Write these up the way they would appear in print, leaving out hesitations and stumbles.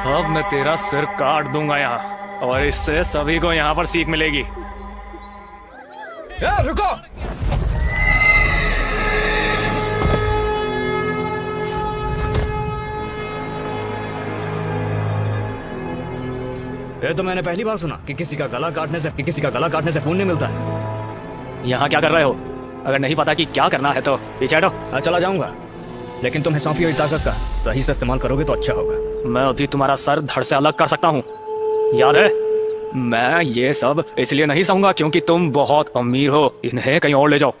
अब मैं तेरा सिर काट दूंगा यहाँ, और इससे सभी को यहाँ पर सीख मिलेगी। रुको। ये तो मैंने पहली बार सुना कि किसी का गला काटने से पुण्य मिलता है। यहाँ क्या कर रहे हो? अगर नहीं पता कि क्या करना है तो पीछे हटो। चला जाऊंगा, लेकिन तुम्हें सौंपी हुई ताकत का सही से इस्तेमाल करोगे तो अच्छा होगा। मैं अभी तुम्हारा सर धड़ से अलग कर सकता हूँ, याद है? मैं ये सब इसलिए नहीं सहूंगा क्योंकि तुम बहुत अमीर हो। इन्हें कहीं और ले जाओ।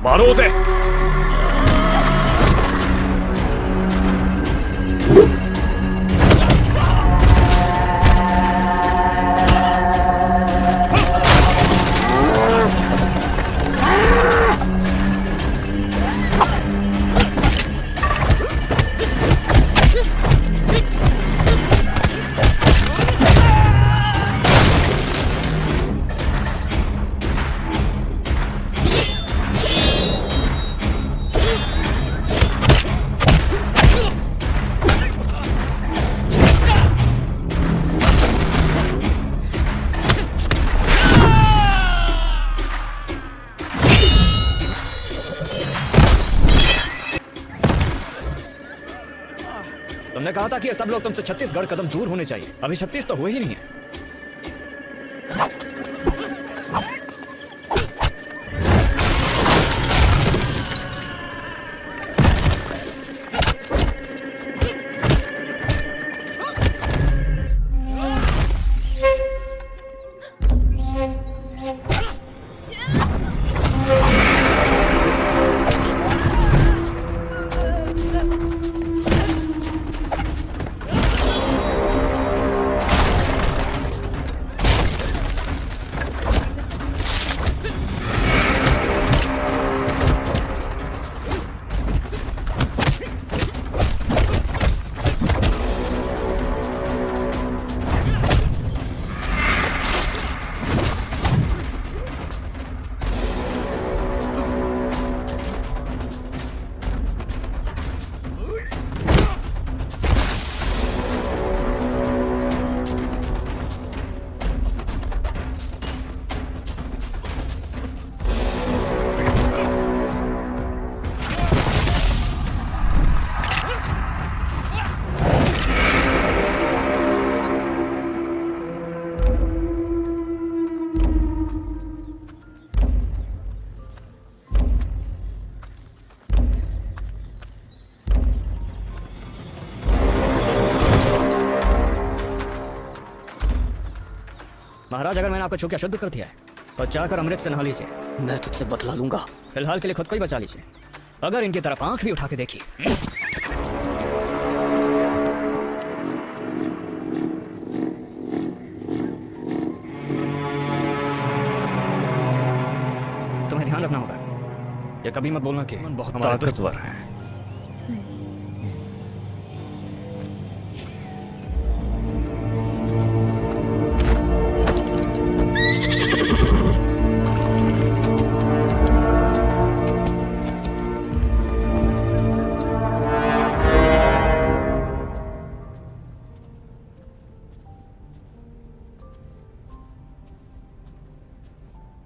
मारो उसे। तुमने कहा था कि ये सब लोग तुमसे 36 कदम दूर होने चाहिए। अभी 36 तो हुए ही नहीं है। महाराज, अगर मैंने आपको छू के अशुद्ध कर दिया है तो जाकर अमृत से नहा लीजिए। मैं तुझसे बदला लूंगा। फिलहाल के लिए खुद को ही बचा लीजिए। अगर इनकी तरफ आंख भी उठा के देखी तुम्हें ध्यान रखना होगा, ये कभी मत बोलना कि बहुत ताकतवर है।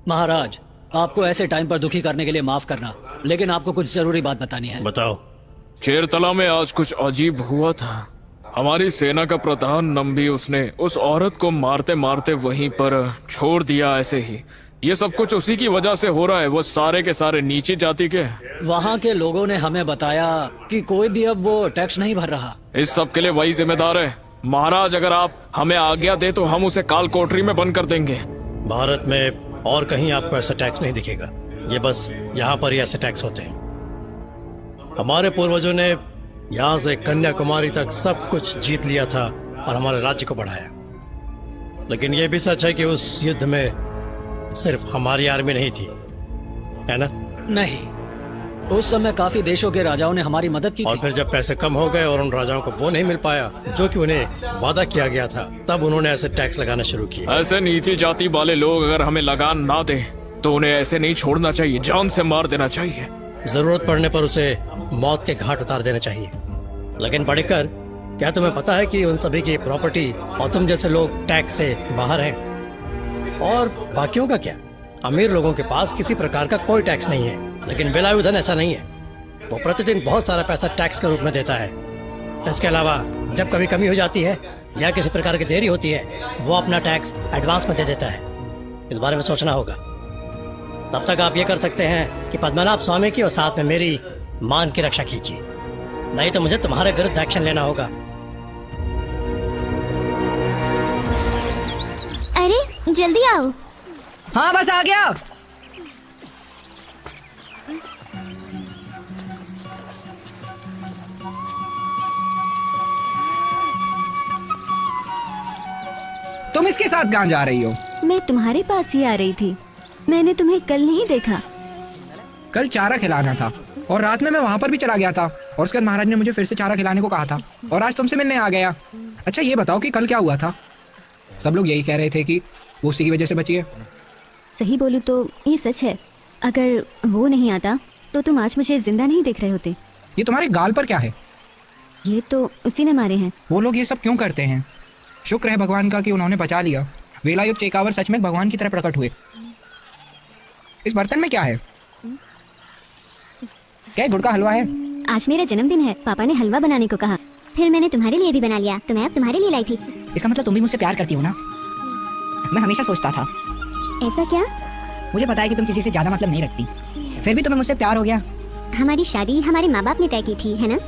महाराज, आपको ऐसे टाइम पर दुखी करने के लिए माफ करना, लेकिन आपको कुछ जरूरी बात बतानी है। बताओ। चेरतला में आज कुछ अजीब हुआ था। हमारी सेना का प्रधान नंबी, उसने उस औरत को मारते मारते वहीं पर छोड़ दिया ऐसे ही। ये सब कुछ उसी की वजह से हो रहा है। वो सारे के सारे नीची जाति के। वहाँ के लोगों ने हमें बताया कि कोई भी अब वो टैक्स नहीं भर रहा। इस सब के लिए वही जिम्मेदार है। महाराज, अगर आप हमें आज्ञा दे तो हम उसे काल कोठरी में बंद कर देंगे। भारत में और कहीं आपको ऐसा टैक्स नहीं दिखेगा। ये बस यहाँ पर ही ऐसे टैक्स होते हैं। हमारे पूर्वजों ने यहाँ से कन्याकुमारी तक सब कुछ जीत लिया था और हमारे राज्य को बढ़ाया। लेकिन ये भी सच है कि उस युद्ध में सिर्फ हमारी आर्मी नहीं थी, है ना? नहीं, उस समय काफी देशों के राजाओं ने हमारी मदद की और थी। फिर जब पैसे कम हो गए और उन राजाओं को वो नहीं मिल पाया जो कि उन्हें वादा किया गया था, तब उन्होंने ऐसे टैक्स लगाना शुरू किए। ऐसे नीति जाति वाले लोग अगर हमें लगान ना दे तो उन्हें ऐसे नहीं छोड़ना चाहिए, जान से मार देना चाहिए। जरूरत पड़ने पर उसे मौत के घाट उतार देना चाहिए। लेकिन पढ़कर क्या तुम्हें पता है कि उन सभी की प्रॉपर्टी और तुम जैसे लोग टैक्स से बाहर हैं? और बाकियों का क्या? अमीर लोगों के पास किसी प्रकार का कोई टैक्स नहीं है, लेकिन वेलायुधन ऐसा नहीं है। वो प्रतिदिन बहुत सारा पैसा टैक्स के रूप में देता है। इसके अलावा जब कभी कमी हो जाती है या किसी प्रकार की देरी होती है, वो अपना टैक्स एडवांस में दे देता है। इस बारे में सोचना होगा। तब तक आप ये कर सकते हैं कि पद्मनाभ स्वामी की और साथ में मेरी मान की रक्षा कीजिए, नहीं तो मुझे तुम्हारे विरुद्ध एक्शन लेना होगा। अरे जल्दी आओ। हाँ बस आ गया। तुम इसके साथ कहाँ जा रही हो? मैं तुम्हारे पास ही आ रही थी। मैंने तुम्हें कल नहीं देखा। कल चारा खिलाना था और रात में मैं वहाँ पर भी चला गया था और उसके बाद महाराज ने मुझे फिर से चारा खिलाने को कहा था और आज तुमसे मिलने आ गया। अच्छा ये बताओ कि कल क्या हुआ था? सब लोग यही कह रहे थे कि वो उसी की वजह से बची है। सही बोलूं तो ये सच है। अगर वो नहीं आता तो तुम आज मुझे जिंदा नहीं देख रहे होते। ये तुम्हारे गाल पर क्या है? ये तो उसी ने मारे हैं। वो लोग ये सब क्यों करते हैं? शुक्र है भगवान का कि उन्होंने बचा लिया। वेलायुध चेकावर सच में भगवान की तरह प्रकट हुए। इस बर्तन में क्या है? क्या गुड़ का हलवा है? आज मेरा जन्मदिन है। पापा ने हलवा बनाने को कहा, फिर मैंने तुम्हारे लिए भी बना लिया, तो मैं अब तुम्हारे लिए लाई थी। इसका मतलब तुम भी मुझसे प्यार करती हो ना? मैं हमेशा सोचता था। ऐसा क्या? मुझे पता है कि तुम किसी से ज्यादा मतलब नहीं रखती, फिर भी तुम्हें मुझसे प्यार हो गया। हमारी शादी हमारे माँ बाप ने तय की थी, है ना?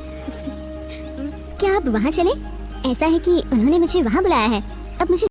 क्या आप वहाँ चले? ऐसा है कि उन्होंने मुझे वहाँ बुलाया है। अब मुझे